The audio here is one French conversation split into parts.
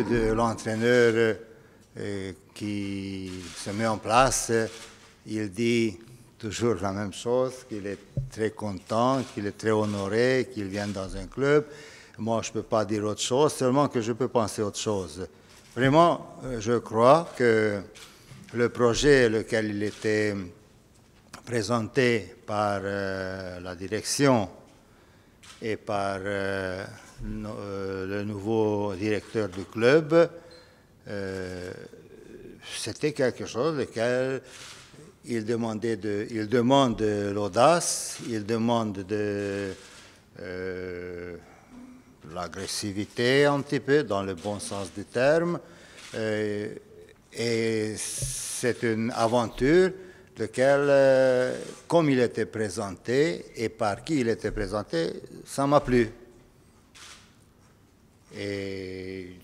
d'habitude, l'entraîneur qui se met en place, il dit toujours la même chose, qu'il est très content, qu'il est très honoré, qu'il vient dans un club. Moi, je ne peux pas dire autre chose, seulement que je peux penser autre chose. Vraiment, je crois que le projet lequel il était présenté par la direction et par le nouveau directeur du club, c'était quelque chose lequel il demande de l'audace, il demande de l'agressivité un petit peu, dans le bon sens du terme, et c'est une aventure lequel, comme il était présenté et par qui il était présenté, ça m'a plu. Et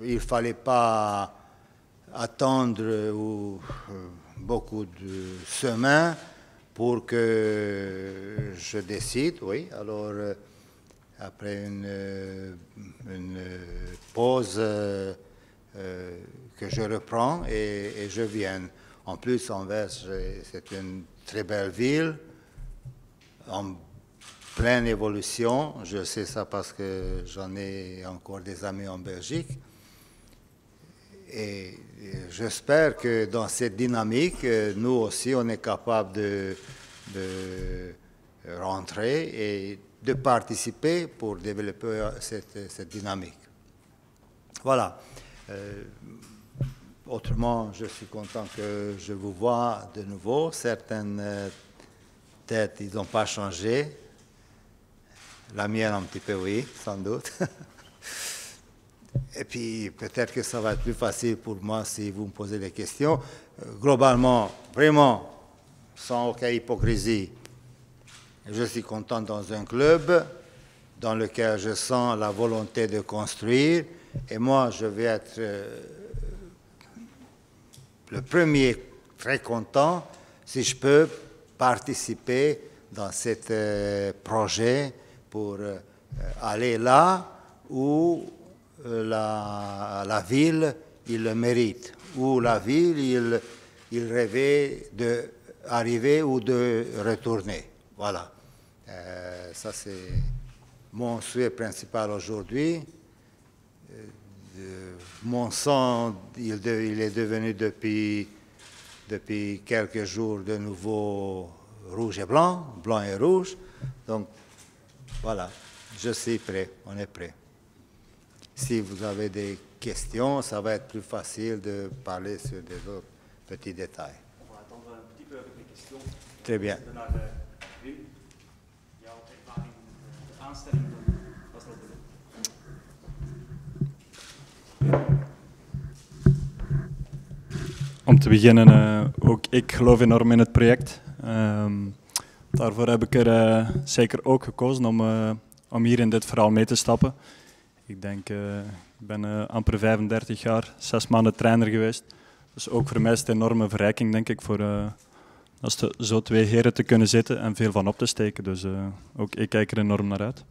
il ne fallait pas attendre beaucoup de semaines pour que je décide, oui. Alors, après une pause que je reprends et je viens. En plus, Anvers, c'est une très belle ville, en pleine évolution. Je sais ça parce que j'en ai encore des amis en Belgique. Et j'espère que dans cette dynamique, nous aussi, on est capable de rentrer et de participer pour développer cette dynamique. Voilà. Autrement, je suis content que je vous vois de nouveau. Certaines têtes, ils n'ont pas changé. La mienne, un petit peu, oui, sans doute. Et puis, peut-être que ça va être plus facile pour moi si vous me posez des questions. Globalement, vraiment, sans aucune hypocrisie, je suis content dans un club dans lequel je sens la volonté de construire. Et moi, je vais être le premier très content si je peux participer dans ce projet pour aller là où la ville, il le mérite, où la ville, il rêvait d'arriver ou de retourner. Voilà. Ça, c'est mon souhait principal aujourd'hui. Mon sang, il est devenu depuis quelques jours de nouveau rouge et blanc, blanc et rouge. Donc, voilà, je suis prêt, on est prêt. Si vous avez des questions, ça va être plus facile de parler sur des autres petits détails. On va attendre un petit peu avec les questions. Très bien. Om te beginnen, ook ik geloof enorm in het project. Daarvoor heb ik er zeker ook gekozen om hier in dit verhaal mee te stappen. Ik denk, ik ben amper 35 jaar, 6 maanden trainer geweest. Dus ook voor mij is het een enorme verrijking, denk ik, voor zo twee heren te kunnen zitten en veel van op te steken. Dus ook ik kijk er enorm naar uit.